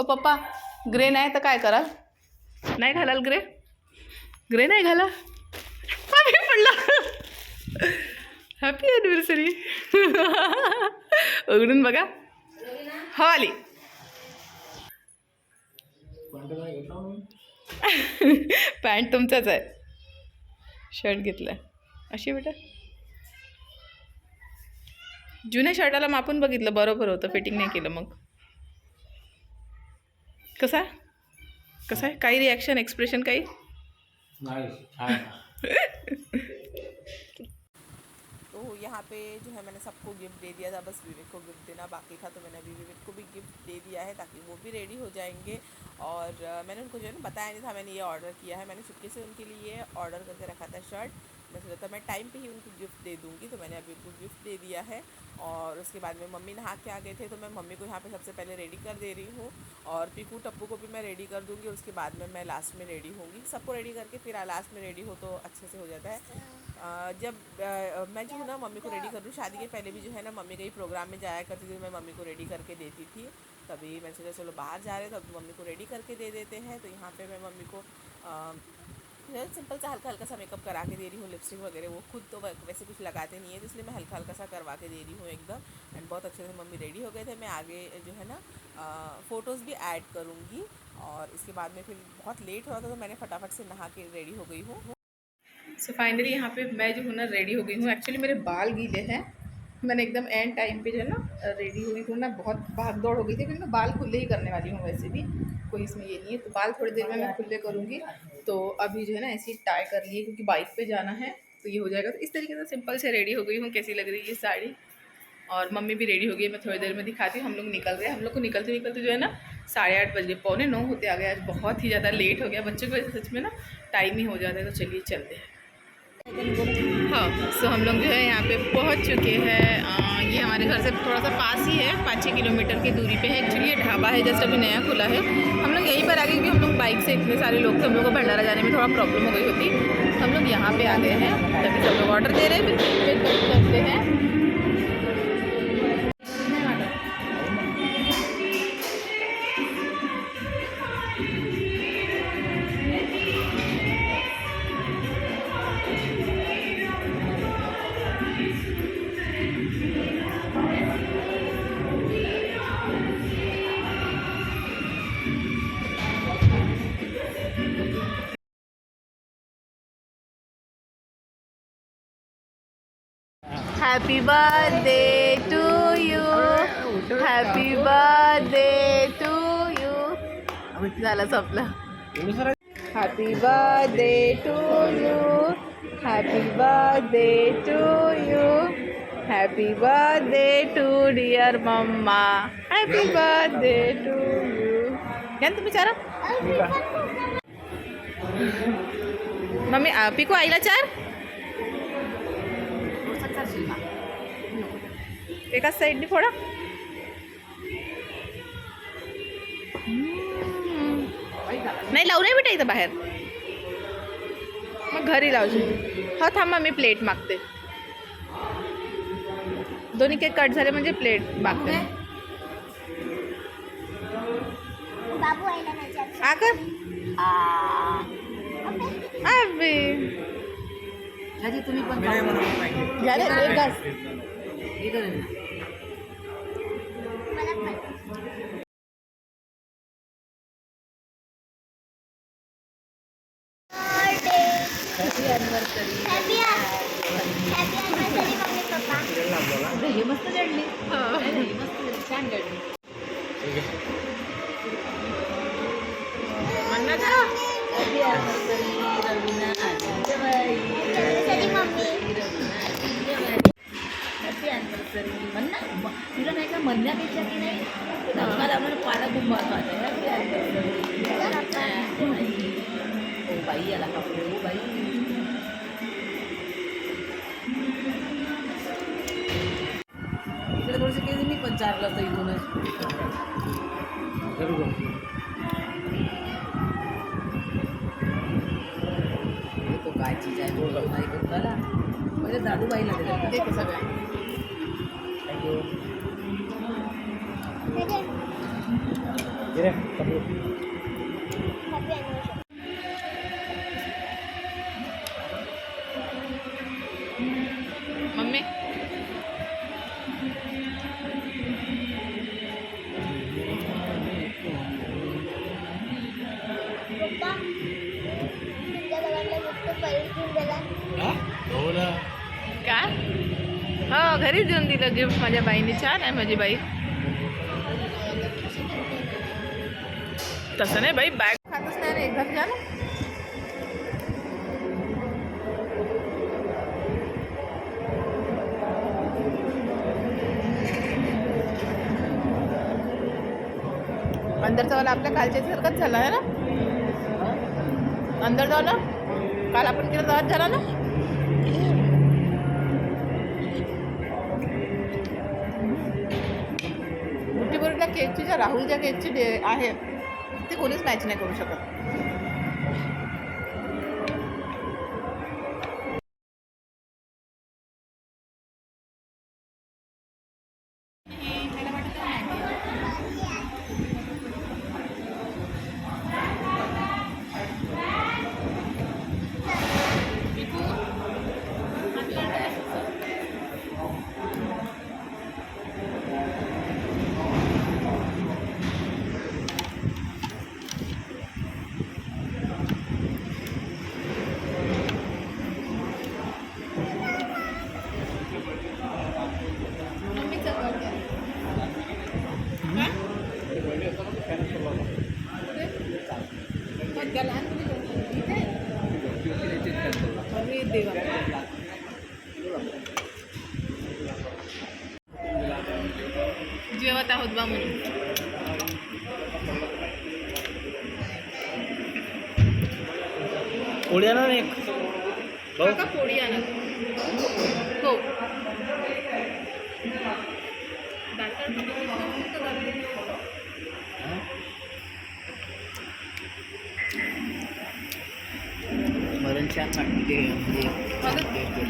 ओ पप्पा ग्रे नाही तर काय कराल? नाही घालाल ग्रे? ग्रे नाही घाला? आम्ही पडला. Happy anniversary. उघडून बघा. हो आली. पॅन्ट तुमचाच आहे. शर्ट घेतलाय. अशी बेटा जुन्या शर्टाला मापून बघितलं बरोबर होतं, फिटिंग नाही केलं. मग कसा कसा आहे? काही रिॲक्शन एक्सप्रेशन काही? तो यहाँ पे जो है मैंने सबको गिफ्ट दे दिया था, बस विवेक को गिफ्ट देना बाकी था, तो मैंने अभी विवेक को भी गिफ्ट दे दिया है ताकि वो भी रेडी हो जाएंगे। और मैंने उनको जो है ना बताया नहीं था मैंने ये ऑर्डर किया है, मैंने चुपके से उनके लिए ऑर्डर करके रखा था शर्ट। मैं सोचा था मैं टाइम पे ही उनको गिफ्ट दे दूँगी, तो मैंने अभी उनको गिफ्ट दे दिया है। और उसके बाद में मम्मी नहा के आ गए थे, तो मैं मम्मी को यहाँ पे सबसे पहले रेडी कर दे रही हूँ, और पीकू टप्पू को भी मैं रेडी कर दूँगी। उसके बाद में मैं लास्ट में रेडी होंगी, सबको रेडी करके फिर लास्ट में रेडी हो तो अच्छे से हो जाता है। जब मैं जो हूँ ना मम्मी को रेडी कर दूँ, शादी के पहले भी जो है ना मम्मी कहीं प्रोग्राम में जाया करती थी, मैं मम्मी को रेडी करके देती थी। तभी मैंने सोचा चलो बाहर जा रहे हैं तो अब मम्मी को रेडी करके दे देते हैं। तो यहाँ पे मैं मम्मी को सिंपल सा हल्का हल्का सा मेकअप करा के दे रही हूँ, लिपस्टिक वगैरह वो खुद तो वैसे कुछ लगाते नहीं है, तो इसलिए मैं हल्का हल्का सा करवा के दे रही हूँ एकदम। एंड बहुत अच्छे से मम्मी रेडी हो गए थे। मैं आगे जो है ना फ़ोटोज़ भी ऐड करूँगी। और इसके बाद में फिर बहुत लेट हो रहा था, तो मैंने फटाफट से नहा के रेडी हो गई हूँ। सो फाइनली यहाँ पे मैं जो हूँ ना रेडी हो गई हूँ। एक्चुअली मेरे बाल गीले हैं, मैंने एकदम एंड टाइम पे जो है ना रेडी हुई हूँ ना, बहुत भाग दौड़ हो गई थी, क्योंकि मैं बाल खुले ही करने वाली हूँ, वैसे भी कोई इसमें ये नहीं है। तो बाल थोड़ी देर में मैं खुले करूँगी। तो अभी जो है ना ऐसे ही टाई कर लिए, क्योंकि बाइक पे जाना है तो ये हो जाएगा। तो इस तरीके से सिंपल से रेडी हो गई हूँ। कैसी लग रही है ये साड़ी? और मम्मी भी रेडी हो गई है, मैं थोड़ी देर में दिखाती हूँ। हम लोग निकल रहे हैं। हम लोग को निकलते निकलते जो है ना 8:30 बज गए, 8:45 होते आ गए। आज बहुत ही ज़्यादा लेट हो गया, बच्चों की वजह से सच में ना टाइम ही हो जाता है। तो चलिए चलते हैं। हाँ, सो हम लोग जो है यहाँ पे पहुँच चुके हैं। ये हमारे घर से थोड़ा सा पास ही है, 5-6 किलोमीटर की दूरी पे है। एक्चुअली ये ढाबा है, जस्ट अभी नया खुला है। हम लोग यहीं पर आ गए, क्योंकि हम लोग बाइक से इतने सारे लोग थे, हम लोग को भंडारा जाने में थोड़ा प्रॉब्लम हो गई होती। हम लोग यहाँ पे आ गए हैं, तभी सब लोग ऑर्डर दे रहे हैं, फिर करते हैं। Happy birthday to you, happy birthday to you. झालं संपलं. Happy birthday to you, happy birthday to you, happy birthday to dear mama, happy birthday to you. क्या तुम्ही चारा? मम्मी पिकू आईला चार. एकाच साईडने फोडा. नाही लावू नाही बेटा इथं बाहेर, मग घरी लावशील. हा थांबा मी प्लेट मागते. दोन्ही केक कट झाले म्हणजे प्लेट मागते. आ कर अबे तुम्ही पण घ्या रे एक घास. हे मस्त जडली, छान जडली. म्हणणार का? Happy anniversary Raveena, happy anniversary म्हणा. तुला नाही का म्हणण्यापेक्षा की नाही आम्हाला पाला खूप महत्वाचं आहे. Happy anniversary. हो बाई याला कपडे. हो बाई इकडे थोडीशी केली मी पण चारला तर इथूनच तो काय चीज आहे तो नाही करताना म्हणजे दादूबाईला दिलं सगळं. मम्मी काय? हो घरीच देऊन दिलं गिफ्ट माझ्या बाईने. छान आहे माझी बाई. तसं नाही बाई, बॅग खातच नाही रे. घर जा ना. अंदरचा वाला आपल्या कालच्या सारखाच झाला आहे ना. अंदर जाऊ ना. काल आपण केलं तेव्हाच झाला ना. बुट्टीबोरीला केकची ज्या राहुलच्या केकची आहे ती कोणीच मॅच नाही करू शकत. जेवत आहोत बा म्हणून. पोळी आणा ना एक. काका पोळी आणा. हो मरण छान वाटते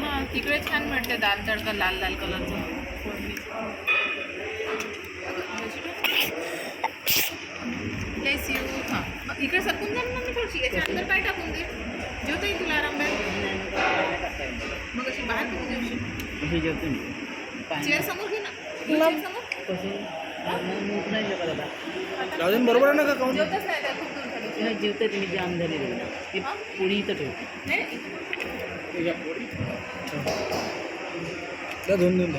हां तिकडे छान मिळते दाल तडका लाल लाल कलरचं. Place you. हां इकडे सरकून जाईल ना मी थोडीशी. याच्या अंदर काय टाकून दे. जेवता येईल तुला आराम आहे. मग अशी बाहेर घेऊन जेवशील. जेवतो मी. चेअर समोर घे ना. चेअर समोर. बरोबर आहे ना का काऊन जेवतच नाही त्या खूप दूर झाली. जेवते तुम्ही जाम झालेली ती पोळी इथं ठेव. नाही त्या दोन दोन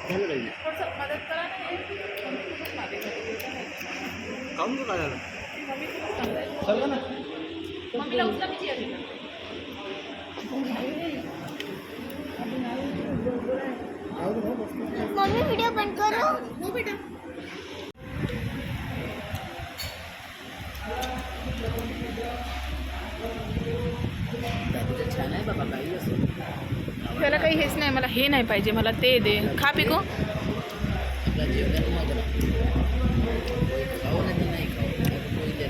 झालं पाहिजे. थोडंसं मदत करा ना. काऊन काय झालं सर्व ना. मम्मीला उचला मी चेअर घेणार. मम्मी व्हिडिओ बंद करो. हो बेटा. दादूचं छान आहे बाबा. काही असं त्याला काही हेच नाही. मला हे नाही पाहिजे. मला ते दे. खा पिको. आपला जेवणात मग खाऊ नाही तर नाही खाऊ. पोळी द्या.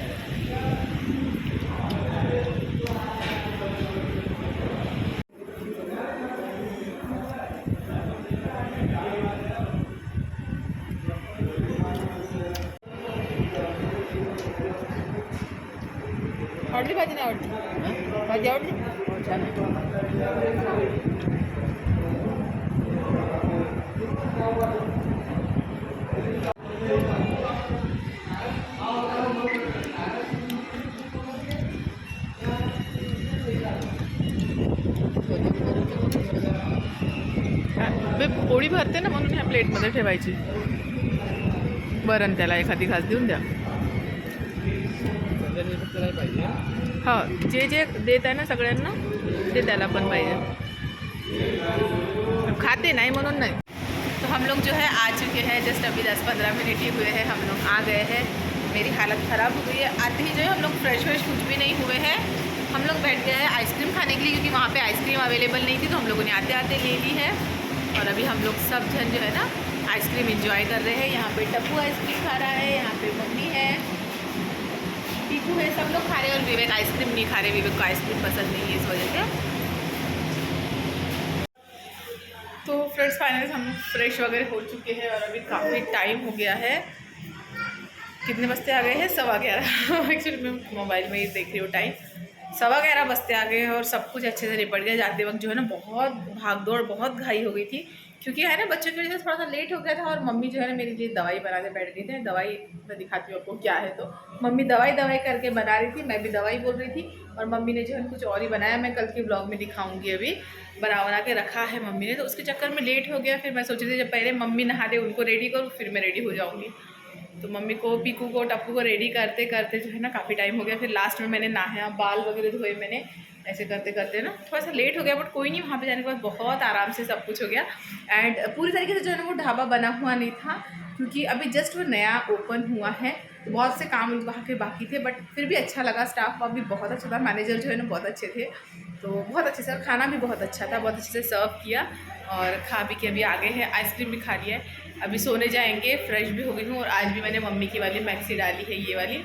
आवडली भाजी नाही आवडली. भाजी आवडली. छान आहे. पोळी भरते ना म्हणून ह्या प्लेटमध्ये ठेवायची. बरं त्याला एखादी घास देऊन द्या. पाहिजे. हाँ जे जे देत आहे ना सगळ्यांना ते त्याला पण पाहिजे. खाते नहीं म्हणून नहीं. तो हम लोग जो है आ चुके हैं. जस्ट अभी 10-15 मिनट ही हुए हैं हम लोग आ गए हैं. मेरी हालत ख़राब हो गई है. आते ही जो है हम लोग फ्रेश कुछ भी नहीं हुए हैं. हम लोग बैठ गए हैं आइसक्रीम खाने के लिए क्योंकि वहाँ पे आइसक्रीम अवेलेबल नहीं थी तो हम लोगों ने आते आते ले ली है. और अभी हम लोग सब जन जो है ना आइसक्रीम इंजॉय कर रहे हैं. यहाँ पे टप्पू आइसक्रीम खा रहा है. यहाँ पे मम्मी है, टीकू है, सब लोग खा रहे हैं. और विवेक आइसक्रीम नहीं खा रहे. विवेक को आइसक्रीम पसंद नहीं है इस वजह से. तो तो फ्रेंड्स फाइनली हम फ्रेश वगैरह हो चुके हैं और अभी काफ़ी टाइम हो गया है। कितने बजते आ गए हैं? 11:15। एक्चुअली मैं मोबाइल में ही देख रही हूँ टाइम। 11:15 बजते आ गए हैं और सब कुछ अच्छे से निपट गया। जाते वक्त जो है ना बहुत भाग दौड़, बहुत घाई हो गई थी, क्योंकि है ना बच्चों की वजह से थोड़ा सा लेट हो गया था। और मम्मी जो है ना मेरे लिए दवाई बनाने बैठ गई थी। दवाई मैं दिखाती हूँ आपको क्या है। तो मम्मी दवाई करके बना रही थी, मैं भी दवाई बोल रही थी, और मम्मी ने जो है कुछ और ही बनाया। मैं कल के ब्लॉग में दिखाऊंगी। अभी बना के रखा है मम्मी ने, तो उसके चक्कर में लेट हो गया। फिर मैं सोची थी जब पहले मम्मी नहा दे, उनको रेडी करूँ, फिर मैं रेडी हो जाऊँगी। तो मम्मी को, पीकू को, टप्पू को रेडी करते करते जो है ना काफ़ी टाइम हो गया। फिर लास्ट में मैंने नहाया, बाल वगैरह धोए मैंने। ऐसे करते करते ना थोड़ा सा लेट हो गया, बट कोई नहीं, वहाँ पे जाने के बाद बहुत आराम से सब कुछ हो गया। एंड पूरी तरीके से जो है ना वो ढाबा बना हुआ नहीं था, क्योंकि अभी जस्ट वो नया ओपन हुआ है। तो बहुत से काम वहाँ के बाकी थे, बट फिर भी अच्छा लगा। स्टाफ भी बहुत अच्छा था, मैनेजर जो है ना बहुत अच्छे थे। तो बहुत अच्छे से, खाना भी बहुत अच्छा था, बहुत अच्छे से सर्व किया। और खा पी के अभी आ गए हैं, आइसक्रीम भी खा लिया है। अभी सोने जाएंगे, फ्रेश भी हो गई हूँ। और आज भी मैंने मम्मी की वाली मैक्सी डाली है, ये वाली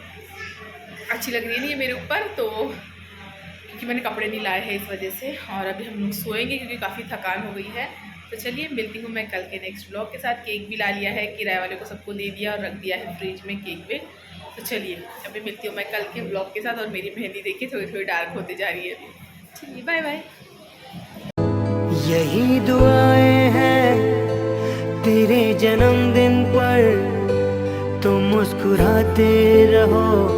अच्छी लग रही है मेरे ऊपर, तो क्योंकि मैंने कपड़े नहीं लाए हैं इस वजह से। और अभी हम लोग सोएंगे क्योंकि काफ़ी थकान हो गई है। तो चलिए मिलती हूँ मैं कल के नेक्स्ट ब्लॉग के साथ। केक भी ला लिया है, किराए वाले को सबको दे दिया और रख दिया है फ्रिज में केक में। तो चलिए अभी मिलती हूँ मैं कल के ब्लॉग के साथ। और मेरी मेहंदी देखिए थोड़ी थोड़ी डार्क होते जा रही है अभी। चलिए बाय बाय। यही दुआएं हैं तेरे जन्मदिन पर, तुम मुस्कुराते रहो।